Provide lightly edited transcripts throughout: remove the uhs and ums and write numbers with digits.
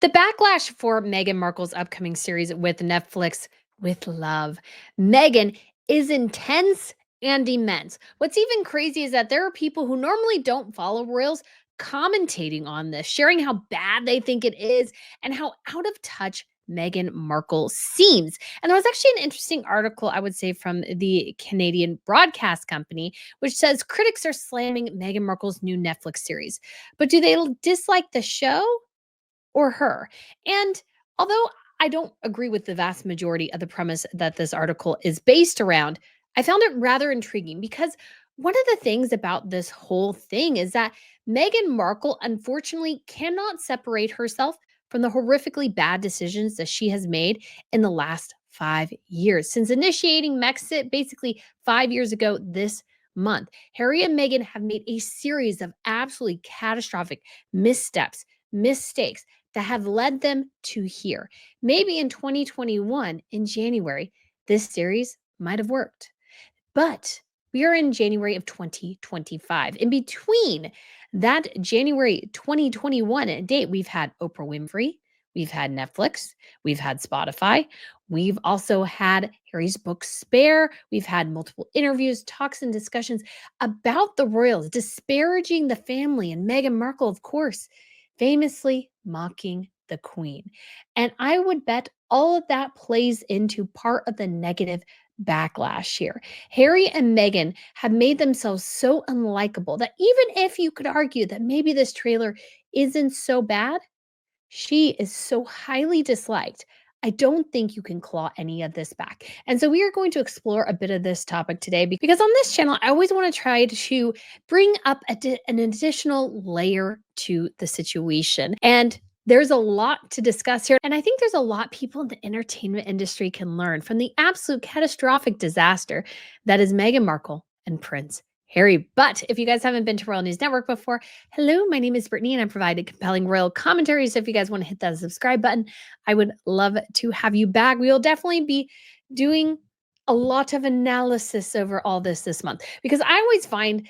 The backlash for Meghan Markle's upcoming series with Netflix with Love, Meghan, is intense and immense. What's even crazy is that there are people who normally don't follow royals commentating on this, sharing how bad they think it is and how out of touch Meghan Markle seems. And there was actually an interesting article, I would say, from the Canadian broadcast company, which says critics are slamming Meghan Markle's new Netflix series. But do they dislike the show or her? And although I don't agree with the vast majority of the premise that this article is based around, I found it rather intriguing because one of the things about this whole thing is that Meghan Markle unfortunately cannot separate herself from the horrifically bad decisions that she has made in the last 5 years. Since initiating Mexit basically 5 years ago this month, Harry and Meghan have made a series of absolutely catastrophic missteps, mistakes that have led them to here. Maybe in 2021, in January, this series might have worked. But we are in January of 2025. In between that January 2021 date, we've had Oprah Winfrey, we've had Netflix, we've had Spotify, we've also had Harry's book Spare, we've had multiple interviews, talks, and discussions about the royals, disparaging the family, and Meghan Markle, of course, famously mocking the queen. And I would bet all of that plays into part of the negative backlash here. Harry and Meghan have made themselves so unlikable that even if you could argue that maybe this trailer isn't so bad, she is so highly disliked. I don't think you can claw any of this back. And so we are going to explore a bit of this topic today because on this channel, I always want to try to bring up an additional layer to the situation. And there's a lot to discuss here. And I think there's a lot people in the entertainment industry can learn from the absolute catastrophic disaster that is Meghan Markle and Prince Harry. But if you guys haven't been to Royal News Network before, hello, my name is Brittany and I provide compelling royal commentary. So if you guys want to hit that subscribe button, I would love to have you back. We will definitely be doing a lot of analysis over all this month because I always find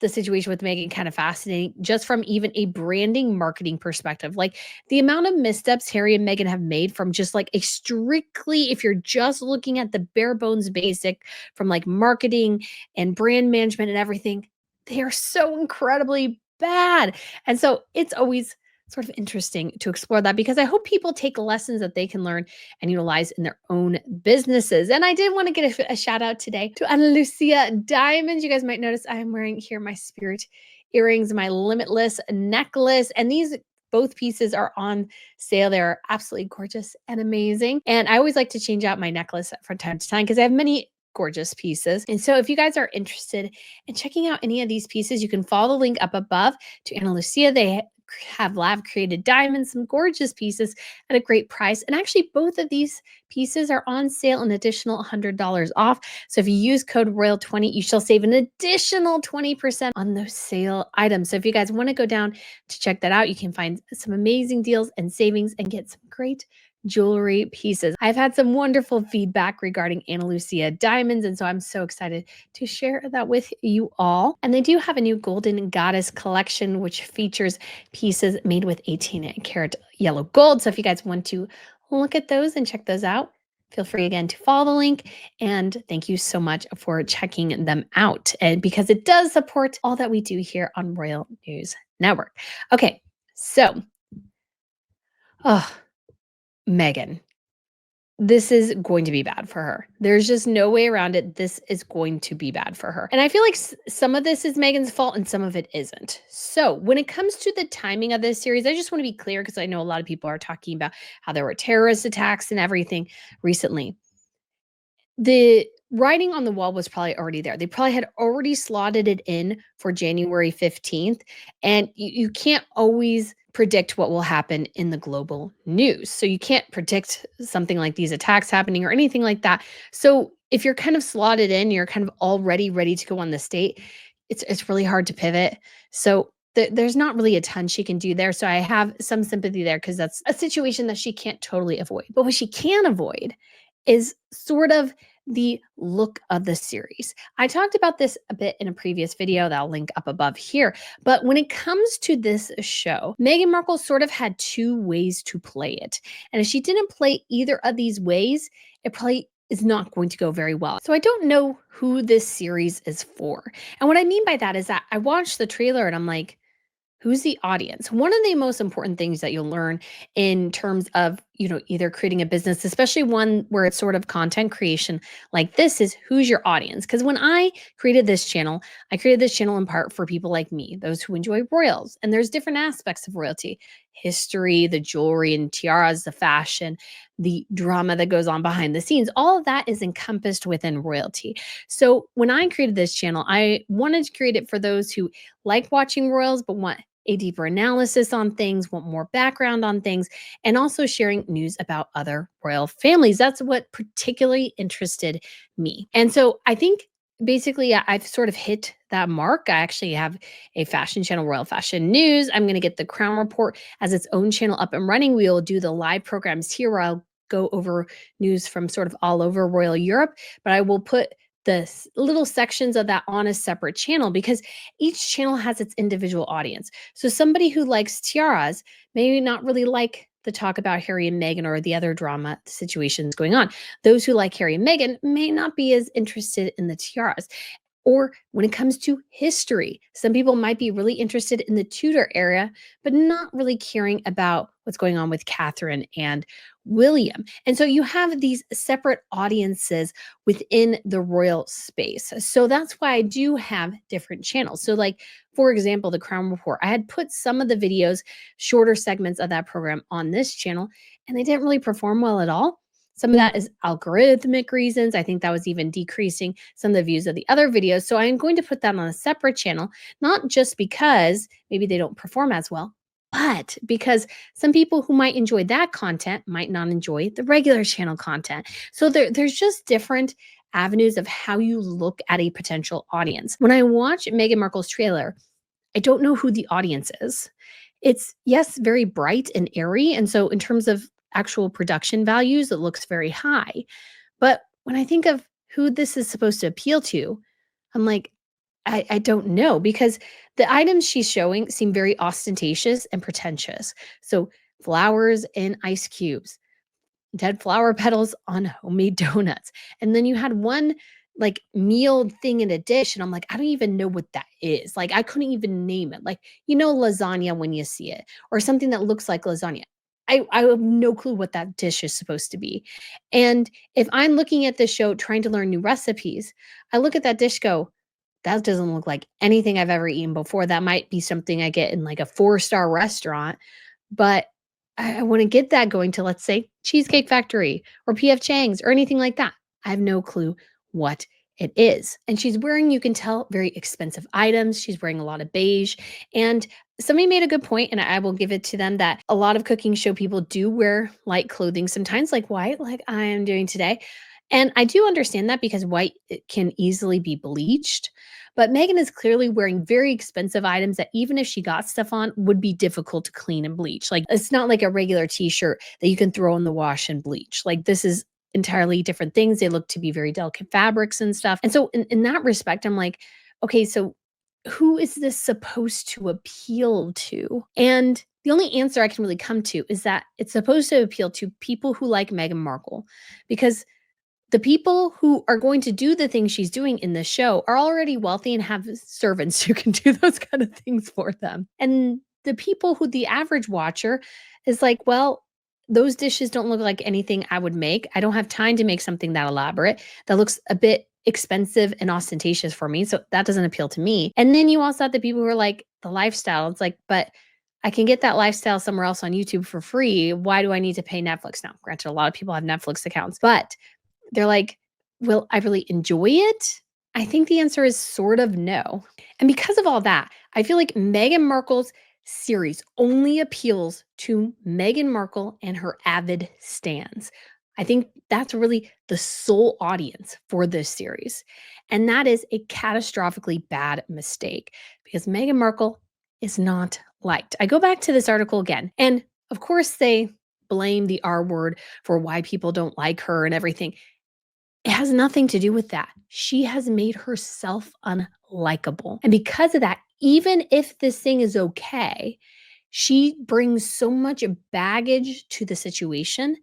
the situation with Meghan kind of fascinating just from even a branding marketing perspective. Like the amount of missteps Harry and Meghan have made from just like a strictly, if you're just looking at the bare bones basic from like marketing and brand management and everything, they are so incredibly bad. And so it's always sort of interesting to explore that because I hope people take lessons that they can learn and utilize in their own businesses. And I did want to get a shout out today to Luisa Diamonds. You guys might notice I am wearing here my spirit earrings, my limitless necklace, and these both pieces are on sale. They're absolutely gorgeous and amazing. And I always like to change out my necklace from time to time because I have many gorgeous pieces. And so if you guys are interested in checking out any of these pieces, you can follow the link up above to Ana Lucia. They have lab created diamonds, some gorgeous pieces at a great price. And actually both of these pieces are on sale, an additional $100 off. So if you use code ROYAL20, you shall save an additional 20% on those sale items. So if you guys want to go down to check that out, you can find some amazing deals and savings and get some great jewelry pieces. I've had some wonderful feedback regarding Ana Lucia Diamonds, and so I'm so excited to share that with you all. And they do have a new Golden Goddess collection, which features pieces made with 18-karat yellow gold. So if you guys want to look at those and check those out, feel free again to follow the link. And thank you so much for checking them out. And because it does support all that we do here on Royal News Network. Okay, so, Meghan, this is going to be bad for her. There's just no way around it. This is going to be bad for her. And I feel like some of this is Meghan's fault and some of it isn't. So when it comes to the timing of this series, I just want to be clear because I know a lot of people are talking about how there were terrorist attacks and everything recently. The writing on the wall was probably already there. They probably had already slotted it in for January 15th. And you can't always predict what will happen in the global news. So you can't predict something like these attacks happening or anything like that. So if you're kind of slotted in, you're kind of already ready to go on the state, it's really hard to pivot. So there's not really a ton she can do there. So I have some sympathy there because that's a situation that she can't totally avoid. But what she can avoid is sort of the look of the series. I talked about this a bit in a previous video that I'll link up above here, but when it comes to this show, Meghan Markle sort of had two ways to play it. And if she didn't play either of these ways, it probably is not going to go very well. So I don't know who this series is for. And what I mean by that is that I watched the trailer and I'm like, who's the audience? One of the most important things that you'll learn in terms of, either creating a business, especially one where it's sort of content creation like this, is who's your audience? Because when I created this channel, I created this channel in part for people like me, those who enjoy royals. And there's different aspects of royalty: history, the jewelry and tiaras, the fashion, the drama that goes on behind the scenes. All of that is encompassed within royalty. So when I created this channel, I wanted to create it for those who like watching royals, but want a deeper analysis on things, want more background on things, and also sharing news about other royal families. That's what particularly interested me. And so I think basically I've sort of hit that mark. I actually have a fashion channel, Royal Fashion News. I'm going to get the Crown Report as its own channel up and running. We will do the live programs here where I'll go over news from sort of all over Royal Europe, but I will put the little sections of that on a separate channel because each channel has its individual audience. So somebody who likes tiaras may not really like the talk about Harry and Meghan or the other drama situations going on. Those who like Harry and Meghan may not be as interested in the tiaras. Or when it comes to history, some people might be really interested in the Tudor era, but not really caring about what's going on with Catherine and William. And so you have these separate audiences within the royal space. So that's why I do have different channels. So, like, for example, the Crown Report, I had put some of the videos, shorter segments of that program on this channel, and they didn't really perform well at all. Some of that is algorithmic reasons. I think that was even decreasing some of the views of the other videos. So I am going to put that on a separate channel, not just because maybe they don't perform as well, but because some people who might enjoy that content might not enjoy the regular channel content. So there's just different avenues of how you look at a potential audience. When I watch Meghan Markle's trailer, I don't know who the audience is. It's, yes, very bright and airy. And so, in terms of actual production values, it looks very high. But when I think of who this is supposed to appeal to, I'm like, I don't know, because the items she's showing seem very ostentatious and pretentious. So, flowers and ice cubes, dead flower petals on homemade donuts. And then you had one like meal thing in a dish. And I'm like, I don't even know what that is. Like, I couldn't even name it. Like, lasagna when you see it, or something that looks like lasagna. I have no clue what that dish is supposed to be. And if I'm looking at this show trying to learn new recipes, I look at that dish, go, that doesn't look like anything I've ever eaten before. That might be something I get in like a 4-star restaurant, but I wanna get that going to, let's say, Cheesecake Factory or PF Chang's or anything like that. I have no clue what it is. And she's wearing, you can tell, very expensive items. She's wearing a lot of beige. And somebody made a good point, and I will give it to them, that a lot of cooking show people do wear light clothing sometimes, like white, like I am doing today. And I do understand that because white, it can easily be bleached. But Meghan is clearly wearing very expensive items that, even if she got stuff on, would be difficult to clean and bleach. Like, it's not like a regular t-shirt that you can throw in the wash and bleach. Like, this is entirely different things. They look to be very delicate fabrics and stuff. And so in that respect, I'm like, okay, so who is this supposed to appeal to? And the only answer I can really come to is that it's supposed to appeal to people who like Meghan Markle, because the people who are going to do the things she's doing in the show are already wealthy and have servants who can do those kind of things for them. And the people who, the average watcher, is like, well, those dishes don't look like anything I would make. I don't have time to make something that elaborate. That looks a bit expensive and ostentatious for me. So that doesn't appeal to me. And then you also have the people who are like, the lifestyle. It's like, but I can get that lifestyle somewhere else on YouTube for free. Why do I need to pay Netflix? Now, granted, a lot of people have Netflix accounts, but they're like, "Will I really enjoy it?" I think the answer is sort of no. And because of all that, I feel like Meghan Markle's series only appeals to Meghan Markle and her avid stans. I think that's really the sole audience for this series. And that is a catastrophically bad mistake, because Meghan Markle is not liked. I go back to this article again, and of course, they blame the R word for why people don't like her and everything. It has nothing to do with that. She has made herself unlikable. And because of that, even if this thing is okay, she brings so much baggage to the situation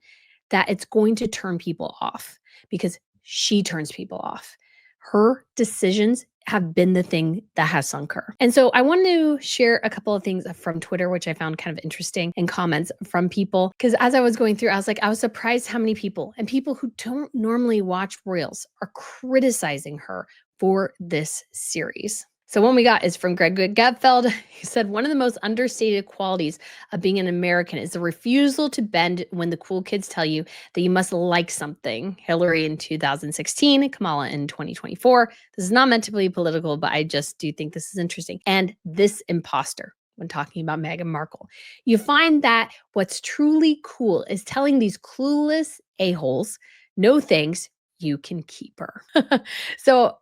that it's going to turn people off because she turns people off. Her decisions have been the thing that has sunk her. And so I want to share a couple of things from Twitter, which I found kind of interesting, and comments from people. Because as I was going through, I was surprised how many people and people who don't normally watch Royals are criticizing her for this series. So one we got is from Greg Gutfeld. He said, one of the most understated qualities of being an American is the refusal to bend when the cool kids tell you that you must like something. Hillary in 2016, Kamala in 2024. This is not meant to be political, but I just do think this is interesting. And this imposter, when talking about Meghan Markle, you find that what's truly cool is telling these clueless a-holes, no thanks, you can keep her. So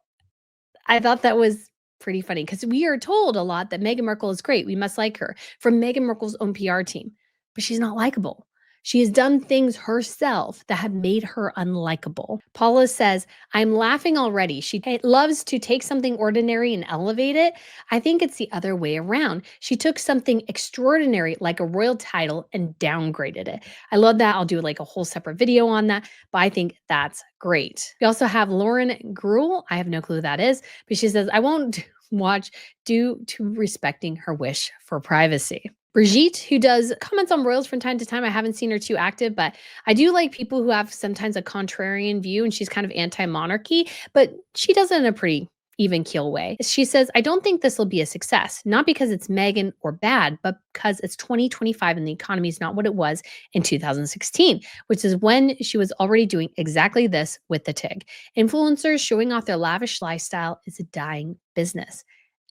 I thought that was pretty funny because we are told a lot that Meghan Markle is great. We must like her from Meghan Markle's own PR team, but she's not likable. She has done things herself that have made her unlikable. Paula says, I'm laughing already. She loves to take something ordinary and elevate it. I think it's the other way around. She took something extraordinary like a royal title and downgraded it. I love that. I'll do like a whole separate video on that, but I think that's great. We also have Lauren Gruel. I have no clue who that is, but she says, I won't watch due to respecting her wish for privacy. Brigitte, who does comments on royals from time to time. I haven't seen her too active, but I do like people who have sometimes a contrarian view, and she's kind of anti-monarchy, but she does it in a pretty even keel way. She says, I don't think this will be a success, not because it's Meghan or bad, but because it's 2025 and the economy is not what it was in 2016, which is when she was already doing exactly this with the TIG. Influencers showing off their lavish lifestyle is a dying business,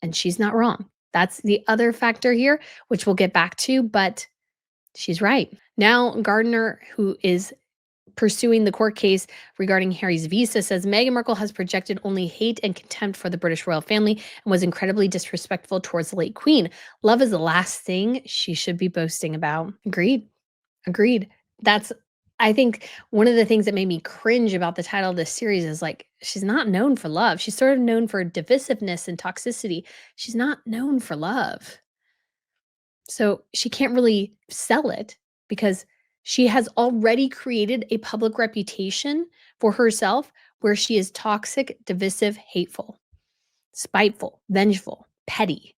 and she's not wrong. That's the other factor here, which we'll get back to, but she's right. Now, Gardner, who is pursuing the court case regarding Harry's visa, says Meghan Markle has projected only hate and contempt for the British royal family and was incredibly disrespectful towards the late queen. Love is the last thing she should be boasting about. Agreed. Agreed. That's, I think, one of the things that made me cringe about the title of this series is like, she's not known for love. She's sort of known for divisiveness and toxicity. She's not known for love. So she can't really sell it because she has already created a public reputation for herself where she is toxic, divisive, hateful, spiteful, vengeful, petty.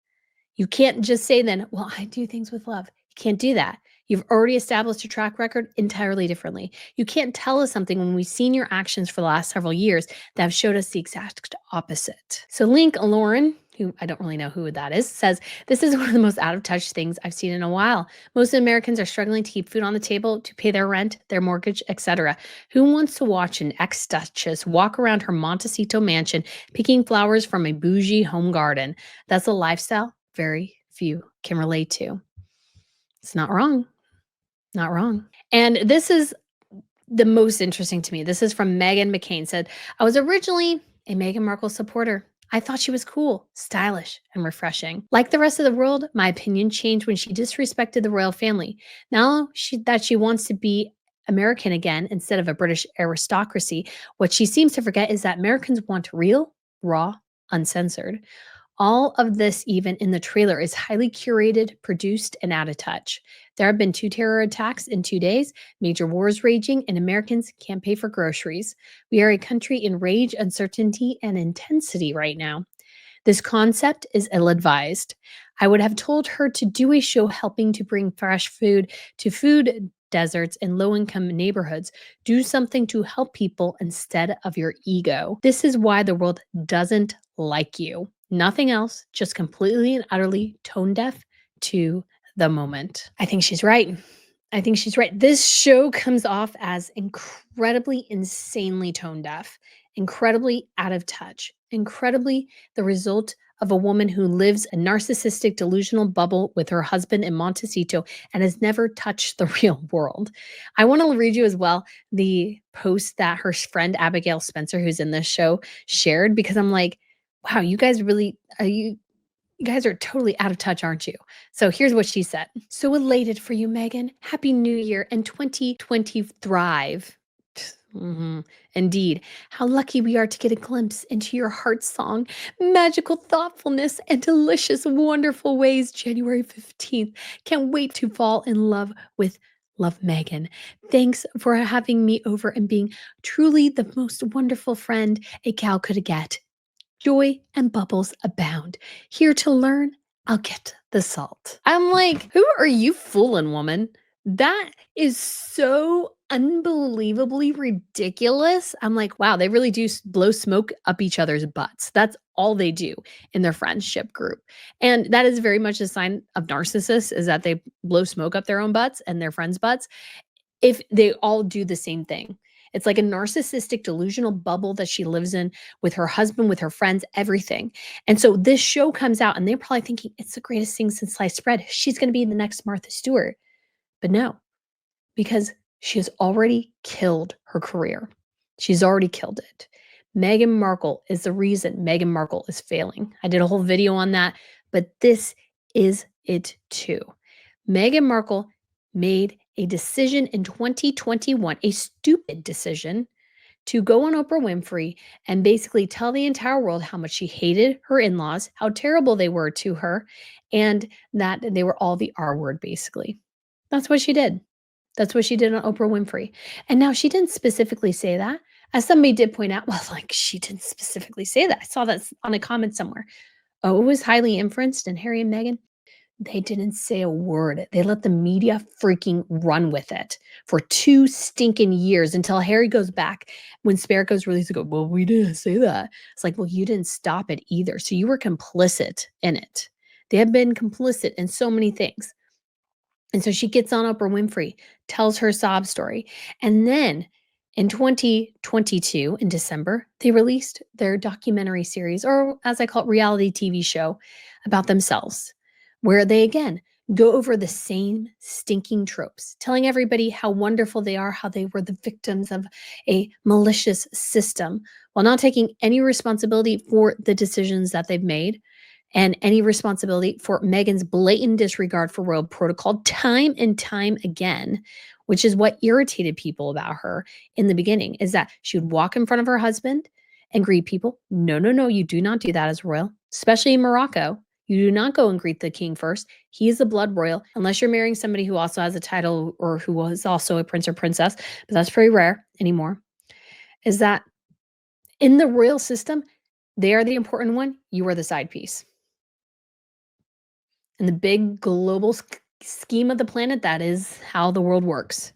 You can't just say then, well, I do things with love. You can't do that. You've already established a track record entirely differently. You can't tell us something when we've seen your actions for the last several years that have showed us the exact opposite. So Link Lauren, who I don't really know who that is, says, this is one of the most out of touch things I've seen in a while. Most Americans are struggling to keep food on the table, to pay their rent, their mortgage, etc. Who wants to watch an ex-duchess walk around her Montecito mansion picking flowers from a bougie home garden? That's a lifestyle very few can relate to. It's not wrong. Not wrong. And this is the most interesting to me. This is from Megan McCain, said, I was originally a Meghan Markle supporter. I thought she was cool, stylish, and refreshing. Like the rest of the world, my opinion changed when she disrespected the royal family. Now that she wants to be American again instead of a British aristocracy, what she seems to forget is that Americans want real, raw, uncensored. All of this, even in the trailer, is highly curated, produced, and out of touch. There have been 2 terror attacks in 2 days, major wars raging, and Americans can't pay for groceries. We are a country in rage, uncertainty, and intensity right now. This concept is ill-advised. I would have told her to do a show helping to bring fresh food to food deserts in low-income neighborhoods. Do something to help people instead of your ego. This is why the world doesn't like you. Nothing else, just completely and utterly tone deaf to the moment. I think she's right. I think she's right. This show comes off as incredibly, insanely tone deaf, incredibly out of touch, incredibly the result of a woman who lives a narcissistic, delusional bubble with her husband in Montecito and has never touched the real world. I want to read you as well the post that her friend Abigail Spencer, who's in this show, shared, because I'm like, wow, you guys really, you guys are totally out of touch, aren't you? So here's what she said. So elated for you, Meghan. Happy New Year and 2020 thrive. Mhm. Indeed. How lucky we are to get a glimpse into your heart song, magical thoughtfulness, and delicious, wonderful ways. January 15th. Can't wait to fall in love with Love Megan. Thanks for having me over and being truly the most wonderful friend a gal could get. Joy and bubbles abound. Here to learn, I'll get the salt. I'm like, who are you fooling, woman? That is so unbelievably ridiculous. I'm like, wow, they really do blow smoke up each other's butts. That's all they do in their friendship group. And that is very much a sign of narcissists is that they blow smoke up their own butts and their friends' butts if they all do the same thing. It's like a narcissistic delusional bubble that she lives in with her husband, with her friends, everything. And so this show comes out and they're probably thinking it's the greatest thing since sliced bread. She's going to be the next Martha Stewart. But no, because she has already killed her career. She's already killed it. Meghan Markle is the reason Meghan Markle is failing. I did a whole video on that, but this is it too. Meghan Markle made a decision in 2021, a stupid decision, to go on Oprah Winfrey and basically tell the entire world how much she hated her in laws, how terrible they were to her, and that they were all the R word, basically. That's what she did. That's what she did on Oprah Winfrey. And now she didn't specifically say that. As somebody did point out, well, like she didn't specifically say that. I saw that on a comment somewhere. Oh, it was highly inferenced in Harry and Meghan. They didn't say a word. They let the media freaking run with it for 2 stinking years until Harry goes back when Spare goes released to go, well, we didn't say that. It's like, well, you didn't stop it either. So you were complicit in it. They have been complicit in so many things. And so she gets on Oprah Winfrey, tells her sob story. And then in 2022, in December, they released their documentary series, or as I call it, reality TV show about themselves, where they again go over the same stinking tropes, telling everybody how wonderful they are, how they were the victims of a malicious system, while not taking any responsibility for the decisions that they've made and any responsibility for Meghan's blatant disregard for royal protocol time and time again, which is what irritated people about her in the beginning, is that she would walk in front of her husband and greet people. No, no, no, you do not do that as royal, especially in Morocco. You do not go and greet the king first. He is the blood royal, unless you're marrying somebody who also has a title or who was also a prince or princess, but that's pretty rare anymore. Is that in the royal system, they are the important one, you are the side piece. In the big global scheme of the planet, that is how the world works.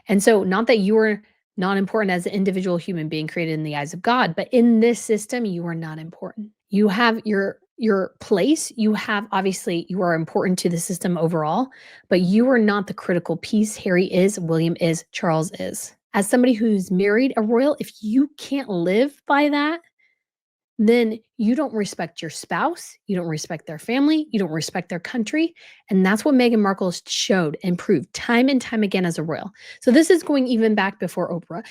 And so, not that you are not important as an individual human being created in the eyes of God, but in this system, you are not important. You have your place. You have obviously you are important to the system overall, but you are not the critical piece. Harry is, William is, Charles is. As somebody who's married a royal, if you can't live by that, then you don't respect your spouse, you don't respect their family, you don't respect their country. And that's what Meghan Markle showed and proved time and time again as a royal. So this is going even back before Oprah.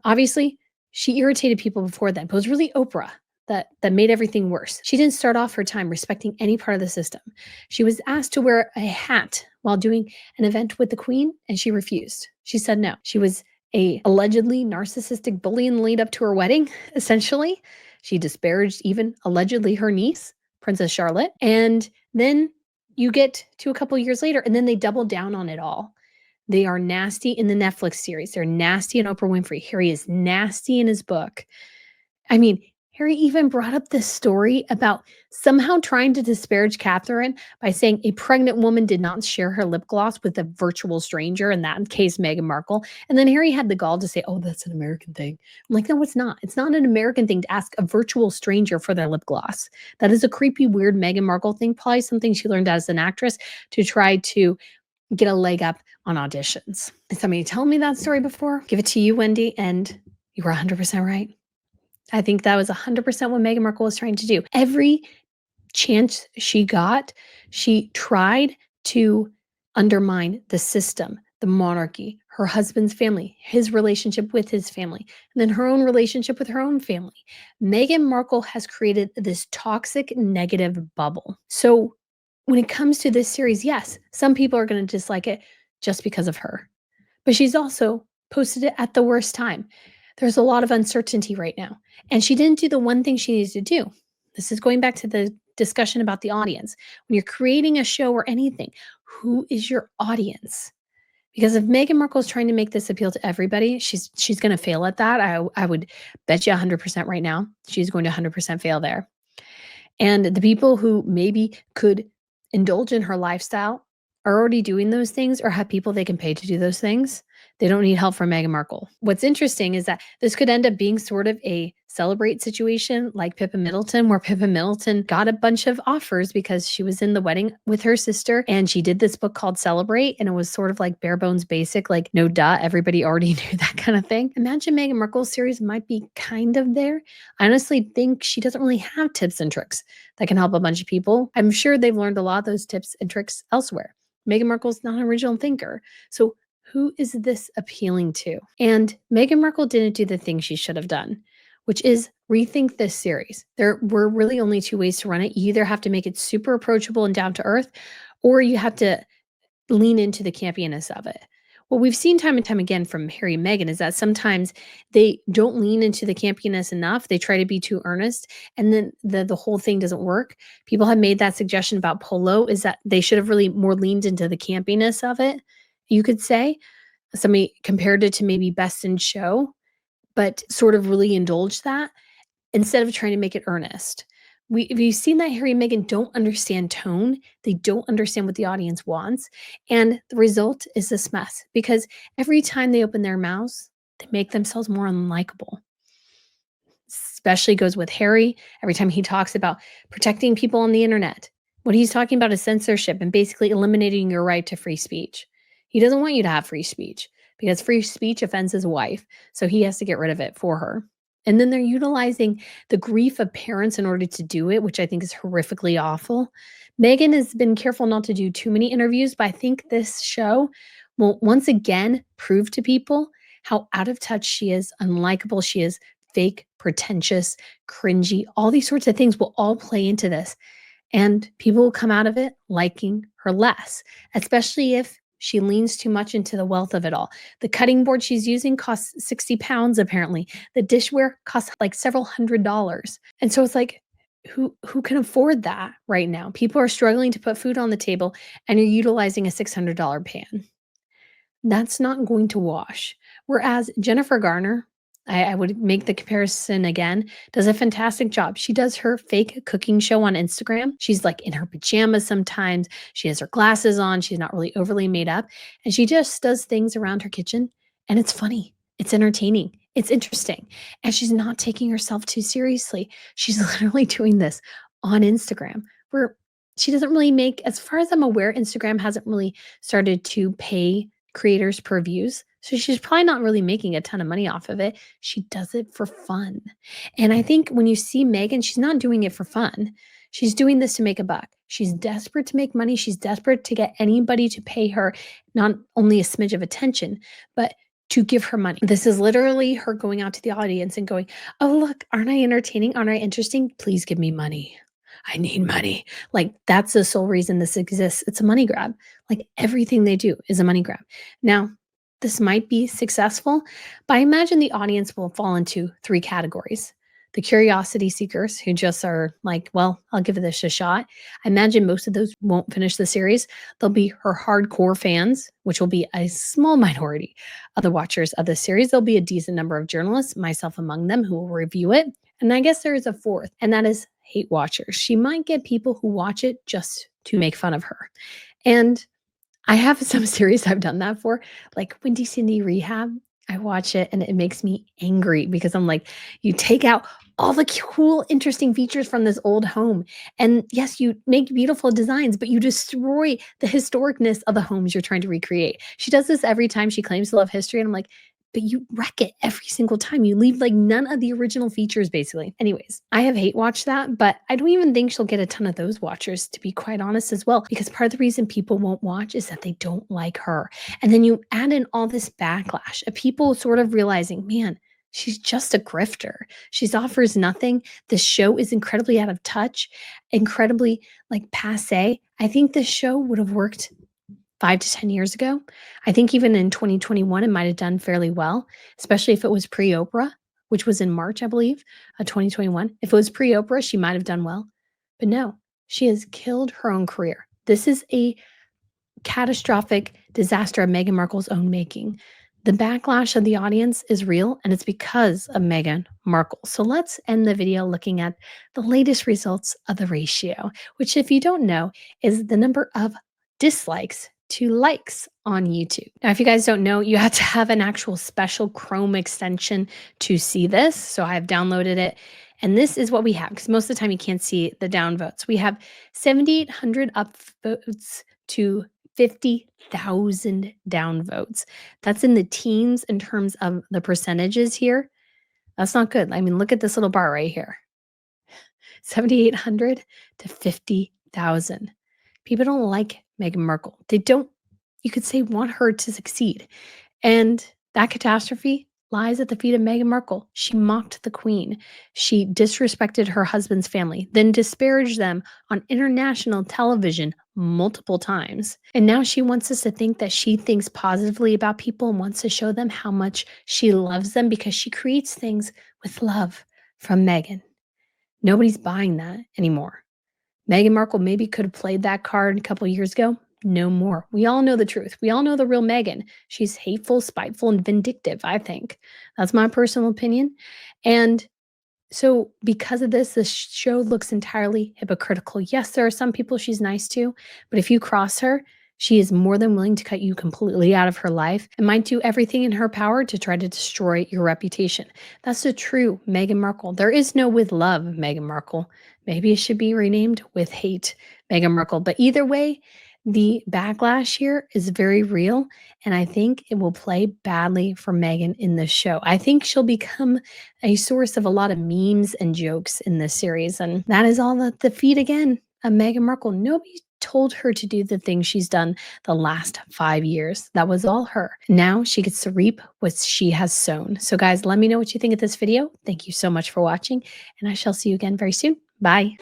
Obviously, she irritated people before then, but it was really Oprah that made everything worse. She didn't start off her time respecting any part of the system. She was asked to wear a hat while doing an event with the Queen, and she refused. She said no. She was a allegedly narcissistic bully in the lead up to her wedding, essentially. She disparaged even allegedly her niece, Princess Charlotte. And then you get to a couple years later, and then they double down on it all. They are nasty in the Netflix series. They're nasty in Oprah Winfrey. Harry is nasty in his book. I mean, Harry even brought up this story about somehow trying to disparage Catherine by saying a pregnant woman did not share her lip gloss with a virtual stranger, in that case, Meghan Markle. And then Harry had the gall to say, oh, that's an American thing. I'm like, no, it's not. It's not an American thing to ask a virtual stranger for their lip gloss. That is a creepy, weird Meghan Markle thing, probably something she learned as an actress to try to get a leg up on auditions. Did somebody tell me that story before? Give it to you, Wendy, and you were 100% right. I think that was 100% what Meghan Markle was trying to do. Every chance she got, she tried to undermine the system, the monarchy, her husband's family, his relationship with his family, and then her own relationship with her own family. Meghan Markle has created this toxic, negative bubble. So when it comes to this series, yes, some people are going to dislike it just because of her. But she's also posted it at the worst time. There's a lot of uncertainty right now. And she didn't do the one thing she needs to do. This is going back to the discussion about the audience. When you're creating a show or anything, who is your audience? Because if Meghan Markle is trying to make this appeal to everybody, she's going to fail at that. I would bet you 100% right now she's going to 100% fail there. And the people who maybe could indulge in her lifestyle are already doing those things or have people they can pay to do those things. They don't need help from Meghan Markle. What's interesting is that this could end up being sort of a celebrate situation like Pippa Middleton, where Pippa Middleton got a bunch of offers because she was in the wedding with her sister and she did this book called Celebrate. And it was sort of like bare bones basic, like no duh, everybody already knew that kind of thing. Imagine Meghan Markle's series might be kind of there. I honestly think she doesn't really have tips and tricks that can help a bunch of people. I'm sure they've learned a lot of those tips and tricks elsewhere. Meghan Markle's not an original thinker. So who is this appealing to? And Meghan Markle didn't do the thing she should have done, which is rethink this series. There were really only two ways to run it. You either have to make it super approachable and down to earth, or you have to lean into the campiness of it. What we've seen time and time again from Harry and Meghan is that sometimes they don't lean into the campiness enough. They try to be too earnest, and then the whole thing doesn't work. People have made that suggestion about Polo, is that they should have really more leaned into the campiness of it, you could say. Somebody compared it to maybe Best in Show, but sort of really indulged that instead of trying to make it earnest. We've seen that Harry and Meghan don't understand tone. They don't understand what the audience wants. And the result is this mess because every time they open their mouths, they make themselves more unlikable. Especially goes with Harry every time he talks about protecting people on the internet. What he's talking about is censorship and basically eliminating your right to free speech. He doesn't want you to have free speech because free speech offends his wife. So he has to get rid of it for her. And then they're utilizing the grief of parents in order to do it, which I think is horrifically awful. Meghan has been careful not to do too many interviews, but I think this show will once again prove to people how out of touch she is, unlikable she is, fake, pretentious, cringy. All these sorts of things will all play into this. And people will come out of it liking her less, especially if she leans too much into the wealth of it all. The cutting board she's using costs 60 pounds, apparently. The dishware costs like several $100s. And so it's like, who can afford that right now? People are struggling to put food on the table, and you're utilizing a $600 pan. That's not going to wash. Whereas Jennifer Garner, I would make the comparison again, does a fantastic job. She does her fake cooking show on Instagram. She's like in her pajamas sometimes. She has her glasses on. She's not really overly made up. And she just does things around her kitchen. And it's funny. It's entertaining. It's interesting. And she's not taking herself too seriously. She's literally doing this on Instagram where she doesn't really make, as far as I'm aware, Instagram hasn't really started to pay creators per views. So she's probably not really making a ton of money off of it. She does it for fun. And I think when you see Meghan, she's not doing it for fun. She's doing this to make a buck. She's desperate to make money. She's desperate to get anybody to pay her not only a smidge of attention, but to give her money. This is literally her going out to the audience and going, oh, look, aren't I entertaining? Aren't I interesting? Please give me money. I need money. Like, that's the sole reason this exists. It's a money grab. Like, everything they do is a money grab. Now, this might be successful, but I imagine the audience will fall into three categories. The curiosity seekers who just are like, well, I'll give this a shot. I imagine most of those won't finish the series. There'll be her hardcore fans, which will be a small minority of the watchers of the series. There'll be a decent number of journalists, myself among them, who will review it. And I guess there is a fourth, and that is hate watchers. She might get people who watch it just to make fun of her. And I have some series I've done that for, like Windy City Rehab. I watch it and it makes me angry because I'm like, you take out all the cool, interesting features from this old home. And yes, you make beautiful designs, but you destroy the historicness of the homes you're trying to recreate. She does this every time she claims to love history. And I'm like, but you wreck it every single time. You leave like none of the original features, basically. Anyways, I have hate watched that, but I don't even think she'll get a ton of those watchers, to be quite honest as well, because part of the reason people won't watch is that they don't like her. And then you add in all this backlash of people sort of realizing, man, she's just a grifter. She offers nothing. The show is incredibly out of touch, incredibly like passe. I think this show would have worked 5 to 10 years ago. I think even in 2021, it might have done fairly well, especially if it was pre-Oprah, which was in March, I believe, 2021. If it was pre-Oprah, she might have done well. But no, she has killed her own career. This is a catastrophic disaster of Meghan Markle's own making. The backlash of the audience is real, and it's because of Meghan Markle. So let's end the video looking at the latest results of the ratio, which, if you don't know, is the number of dislikes to likes on YouTube. Now, if you guys don't know, you have to have an actual special Chrome extension to see this. So I have downloaded it. And this is what we have, because most of the time you can't see the downvotes. We have 7,800 upvotes to 50,000 downvotes. That's in the teens in terms of the percentages here. That's not good. I mean, look at this little bar right here. 7,800 to 50,000. People don't like Meghan Markle. They don't, you could say, want her to succeed. And that catastrophe lies at the feet of Meghan Markle. She mocked the Queen. She disrespected her husband's family, then disparaged them on international television multiple times. And now she wants us to think that she thinks positively about people and wants to show them how much she loves them because she creates things with love from Meghan. Nobody's buying that anymore. Meghan Markle maybe could have played that card a couple years ago. No more. We all know the truth. We all know the real Meghan. She's hateful, spiteful, and vindictive, I think. That's my personal opinion. And so because of this, the show looks entirely hypocritical. Yes, there are some people she's nice to, but if you cross her, she is more than willing to cut you completely out of her life and might do everything in her power to try to destroy your reputation. That's the true Meghan Markle. There is no with love Meghan Markle. Maybe it should be renamed with hate Meghan Markle. But either way, the backlash here is very real, and I think it will play badly for Meghan in this show. I think she'll become a source of a lot of memes and jokes in this series, and that is all at the feet again of Meghan Markle. Nobody told her to do the things she's done the last 5 years. That was all her. Now she gets to reap what she has sown. So guys, let me know what you think of this video. Thank you so much for watching, and I shall see you again very soon. Bye.